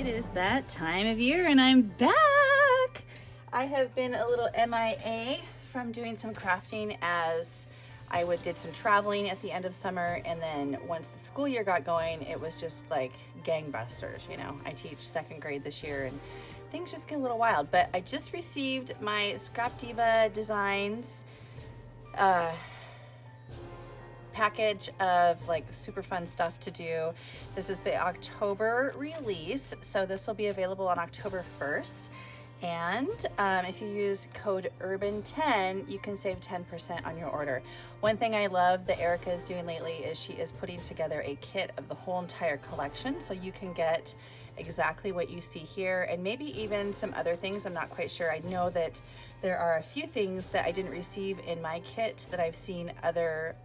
It is that time of year and I'm back. I have been a little MIA from doing some crafting as I did some traveling at the end of summer, and then once the school year got going, it was just like gangbusters, you know. I teach second grade this year and things just get a little wild, but I just received my Scrap Diva Designs package of like super fun stuff to do. This is the October release, so this will be available on October 1st. And if you use code URBAN10, you can save 10% on your order. One thing I love that Erica is doing lately is she is putting together a kit of the whole entire collection, so you can get exactly what you see here and maybe even some other things. I'm not quite sure. I know that there are a few things that I didn't receive in my kit that I've seen other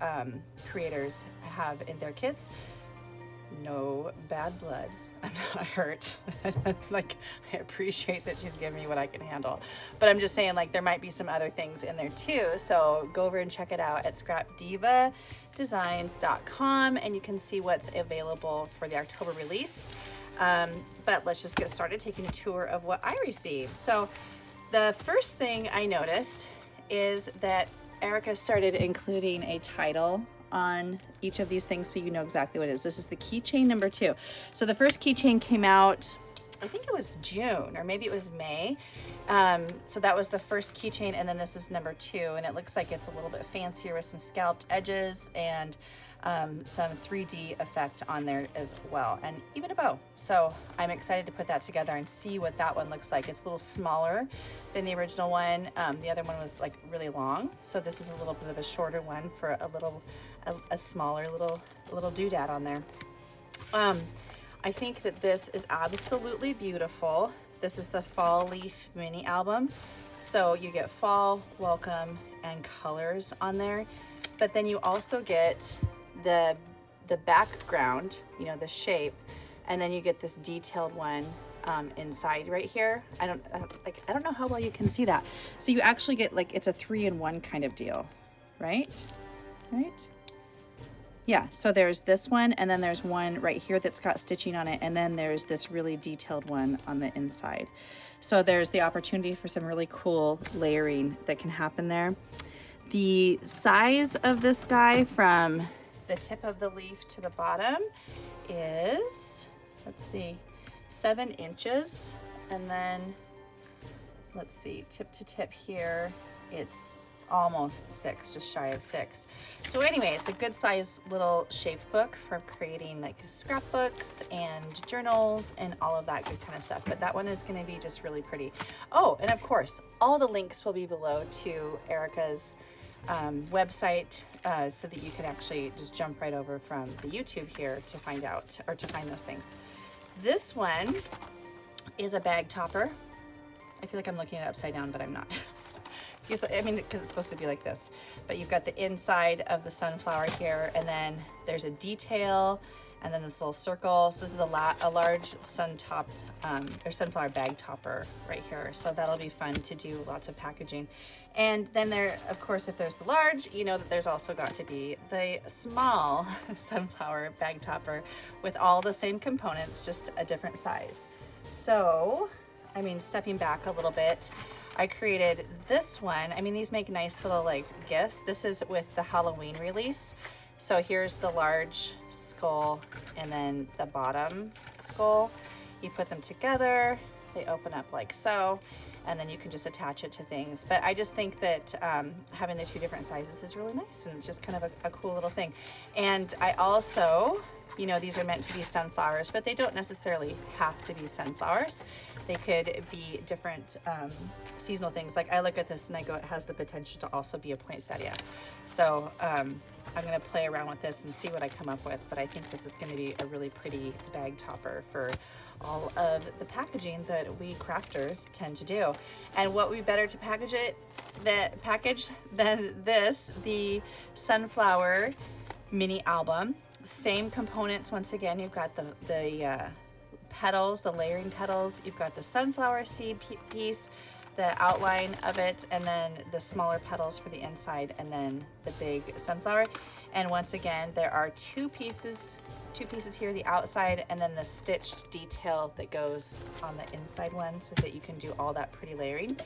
creators have in their kits. No bad blood. I'm not hurt. Like, I appreciate that she's giving me what I can handle, but I'm just saying, like, there might be some other things in there too. So go over and check it out at scrapdivadesigns.com and you can see what's available for the October release. But let's just get started taking a tour of what I received. So the first thing I noticed is that Erica started including a title on each of these things so you know exactly what it is. This is the keychain number 2. So the first keychain came out, I think it was June or maybe it was May. So that was the first keychain, and then this is number 2, and it looks like it's a little bit fancier with some scalloped edges and some 3D effect on there as well, and even a bow. So I'm excited to put that together and see what that one looks like. It's a little smaller than the original one. The other one was like really long, so this is a little bit of a shorter one for a smaller little doodad on there. I think that this is absolutely beautiful. This is the Fall Leaf mini album. So you get fall, welcome, and colors on there. But then you also get the background, you know, the shape, and then you get this detailed one inside right here. I don't know how well you can see that. So you actually get, like, it's a 3-in-1 kind of deal, right? Yeah, so there's this one, and then there's one right here that's got stitching on it, and then there's this really detailed one on the inside. So there's the opportunity for some really cool layering that can happen there. The size of this guy from the tip of the leaf to the bottom is, let's see, 7 inches, and then let's see, tip to tip here, it's almost 6, just shy of 6. So anyway, it's a good size little shape book for creating like scrapbooks and journals and all of that good kind of stuff. But that one is going to be just really pretty. Oh, and of course, all the links will be below to Erica's website, so that you can actually just jump right over from the YouTube here to find out, or to find those things. This one is a bag topper. I feel like I'm looking at it upside down, but I'm not. Yes, I mean, because it's supposed to be like this, but you've got the inside of the sunflower here, and then there's a detail, and then this little circle. So this is a large sunflower bag topper right here. So that'll be fun to do lots of packaging. And then there, of course, if there's the large, you know that there's also got to be the small sunflower bag topper with all the same components, just a different size. So, I mean, stepping back a little bit, I created this one. I mean, these make nice little like gifts. This is with the Halloween release. So here's the large skull and then the bottom skull. You put them together, they open up like so, and then you can just attach it to things. But I just think that having the 2 different sizes is really nice, and it's just kind of a cool little thing. And I also, you know, these are meant to be sunflowers, but they don't necessarily have to be sunflowers. They could be different seasonal things. Like I look at this and I go, it has the potential to also be a poinsettia. So I'm gonna play around with this and see what I come up with, but I think this is gonna be a really pretty bag topper for all of the packaging that we crafters tend to do. And what would be better to package than this, the Sunflower mini album. Same components, once again, you've got the petals, the layering petals, you've got the sunflower seed piece, the outline of it, and then the smaller petals for the inside, and then the big sunflower. And once again, there are two pieces here, the outside and then the stitched detail that goes on the inside one so that you can do all that pretty layering.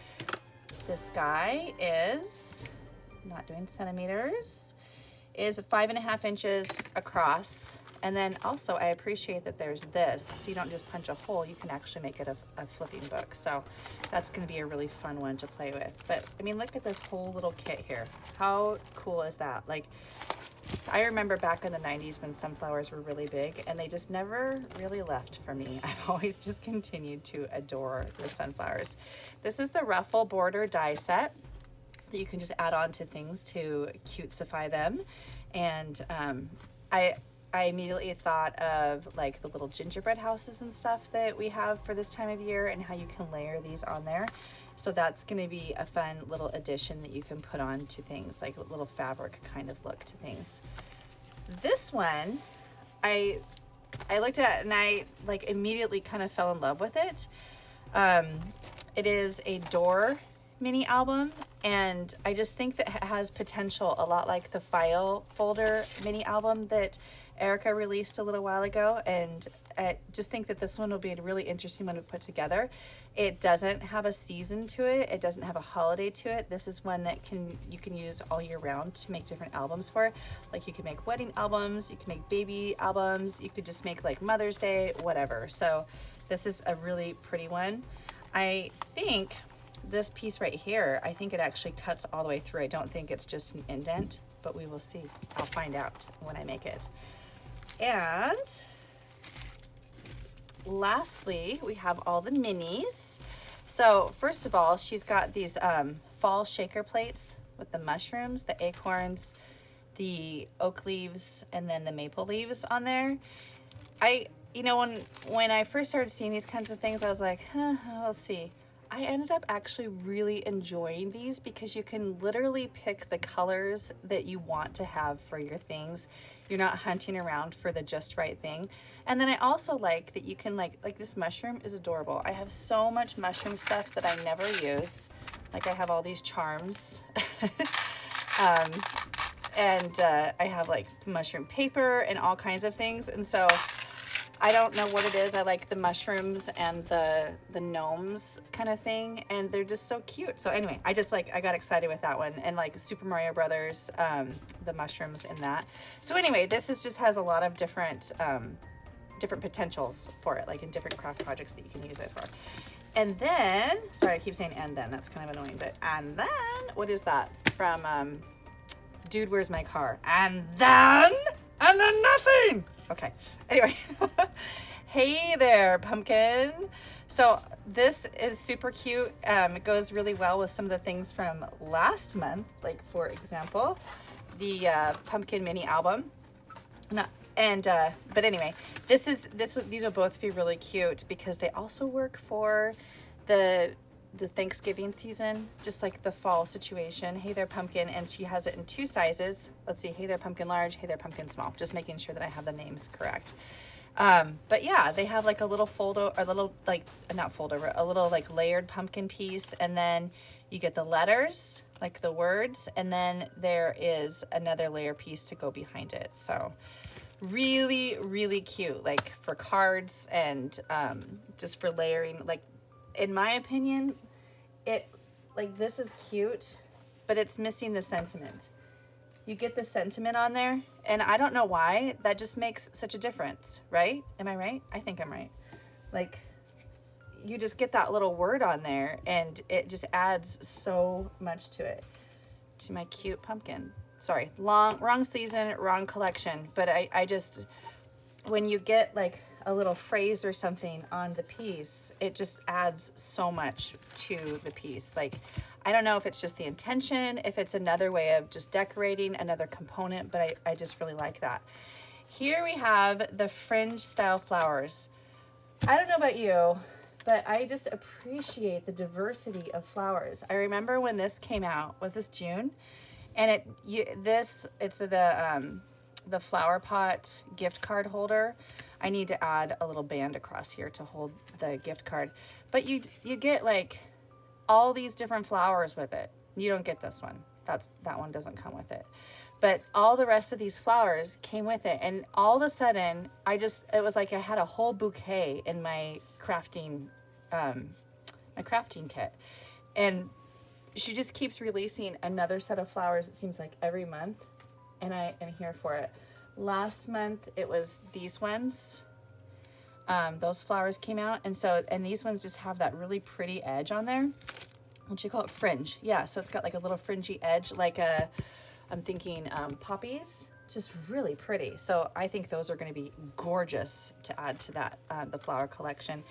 This guy is, not doing centimeters, is 5.5 inches across. And then also I appreciate that there's this, so you don't just punch a hole, you can actually make it a flipping book. So that's gonna be a really fun one to play with. But I mean, look at this whole little kit here. How cool is that? Like, I remember back in the 90s when sunflowers were really big and they just never really left for me. I've always just continued to adore the sunflowers. This is the Ruffle Border die set that you can just add on to things to cutesify them. And I immediately thought of like the little gingerbread houses and stuff that we have for this time of year and how you can layer these on there. So that's going to be a fun little addition that you can put on to things, like a little fabric kind of look to things. This one, I looked at and I like immediately kind of fell in love with it. It is a door mini album, and I just think that it has potential a lot like the file folder mini album that Erica released a little while ago, and I just think that this one will be a really interesting one to put together. It doesn't have a season to it. It doesn't have a holiday to it. This is one that you can use all year round to make different albums for. Like you can make wedding albums, you can make baby albums, you could just make like Mother's Day, whatever. So this is a really pretty one. I think this piece right here, I think it actually cuts all the way through. I don't think it's just an indent, but we will see. I'll find out when I make it. And lastly, we have all the minis. So first of all, she's got these fall shaker plates with the mushrooms, the acorns, the oak leaves, and then the maple leaves on there. You know, when I first started seeing these kinds of things, I was like, we'll see. I ended up actually really enjoying these because you can literally pick the colors that you want to have for your things. You're not hunting around for the just right thing. And then I also like that you can like this mushroom is adorable. I have so much mushroom stuff that I never use. Like I have all these charms. And I have like mushroom paper and all kinds of things. And so I don't know what it is. I like the mushrooms and the gnomes kind of thing, and they're just so cute. So anyway, I got excited with that one, and like Super Mario Brothers, the mushrooms in that. So anyway, this just has a lot of different potentials for it, like in different craft projects that you can use it for. And then, sorry, I keep saying and then, that's kind of annoying, but and then, what is that? From Dude, Where's My Car? And then nothing! Okay, anyway. Hey there, pumpkin. So this is super cute. It goes really well with some of the things from last month, like for example, the pumpkin mini album. But anyway, these will both be really cute because they also work for the Thanksgiving season, just like the fall situation. Hey there, pumpkin. And she has it in 2 sizes. Let's see. Hey there, pumpkin large. Hey there, pumpkin small. Just making sure that I have the names correct. But yeah, they have like a little folder, a little like, not folder, but a little like layered pumpkin piece. And then you get the letters, like the words. And then there is another layer piece to go behind it. So really, really cute, like for cards and just for layering. Like, in my opinion, this is cute, but it's missing the sentiment. You get the sentiment on there, and I don't know why. That just makes such a difference, right? Am I right? I think I'm right. Like, you just get that little word on there, and it just adds so much to it. To my cute pumpkin. Sorry, wrong season, wrong collection. But I just, when you get like a little phrase or something on the piece, it just adds so much to the piece. Like, I don't know if it's just the intention, if it's another way of just decorating another component, but I just really like that. Here we have the fringe style flowers. I don't know about you, but I just appreciate the diversity of flowers. I remember when this came out, was this June? And it's the flower pot gift card holder. I need to add a little band across here to hold the gift card. But you get like all these different flowers with it. You don't get this one. That one doesn't come with it. But all the rest of these flowers came with it. And all of a sudden, it was like I had a whole bouquet in my crafting kit. And she just keeps releasing another set of flowers, it seems like every month. And I am here for it. Last month, it was these ones. Those flowers came out. And these ones just have that really pretty edge on there. What you call it? Fringe. Yeah, so it's got like a little fringy edge, I'm thinking poppies, just really pretty. So I think those are going to be gorgeous to add to that, the flower collection.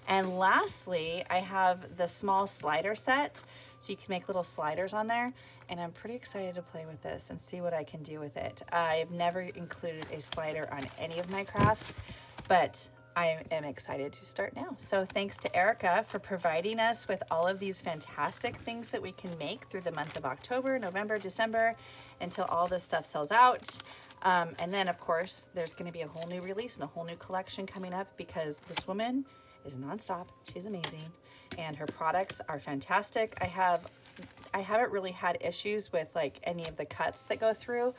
And lastly, I have the small slider set, so you can make little sliders on there. And I'm pretty excited to play with this and see what I can do with it. I've never included a slider on any of my crafts, but I am excited to start now. So thanks to Erica for providing us with all of these fantastic things that we can make through the month of October, November, December, until all this stuff sells out. And then of course, there's gonna be a whole new release and a whole new collection coming up because this woman is nonstop. She's amazing. And her products are fantastic. I haven't really had issues with like any of the cuts that go through.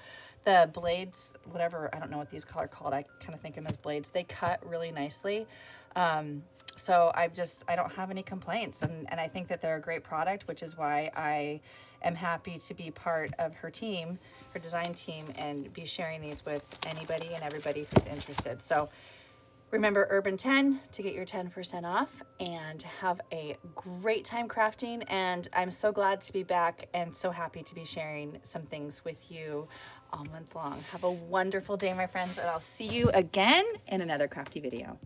The blades, whatever, I don't know what these are called. I kind of think of them as blades. They cut really nicely. So I don't have any complaints. And I think that they're a great product, which is why I am happy to be part of her team, her design team, and be sharing these with anybody and everybody who's interested. So remember Urban 10 to get your 10% off and have a great time crafting. And I'm so glad to be back and so happy to be sharing some things with you all month long. Have a wonderful day, my friends, and I'll see you again in another crafty video.